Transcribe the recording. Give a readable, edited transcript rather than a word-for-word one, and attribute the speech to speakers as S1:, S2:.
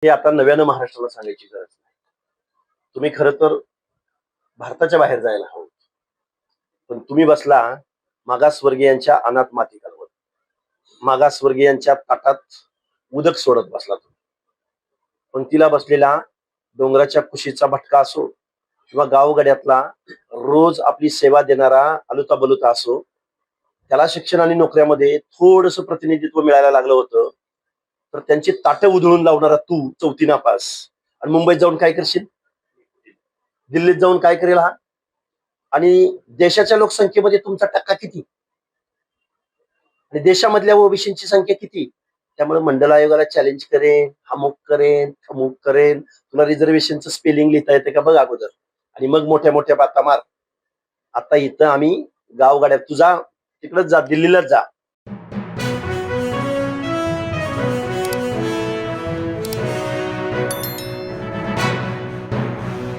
S1: हे आता नव्यानं महाराष्ट्राला सांगायची गरज नाही. तुम्ही खरं तर भारताच्या बाहेर जायला हवं. पण तुम्ही बसला मागासवर्गीयांच्या अनाथ मातिकांवर. मागासवर्गीयांच्या ताटात उदक सोडत बसला तुम्ही. पंक्तीला बसलेला डोंगराच्या कुशीचा भटका असो किंवा गावगड्यातला रोज आपली सेवा देणारा अलुता बलुता असो, त्याला शिक्षण आणि नोकऱ्यामध्ये थोडंसं प्रतिनिधित्व मिळायला लागलं होतं, तर त्यांची ताटं उधळून लावणारा तू चौथी नापास आणि मुंबईत जाऊन काय करशील? दिल्लीत जाऊन काय करेल हा? आणि देशाच्या लोकसंख्येमध्ये तुमचा टक्का किती आणि देशामधल्या ओबीसीची संख्या किती? त्यामुळे मंडल आयोगाला चॅलेंज करेन, अमुक करेन, अमुक करेन. तुला रिझर्वेशनचं स्पेलिंग लिहिता येते का बघ अगोदर, आणि मग मोठ्या मोठ्या बाता मार. आता इथं आम्ही गावगाड्यात, तुझा तिकडच जा, दिल्लीलाच जा,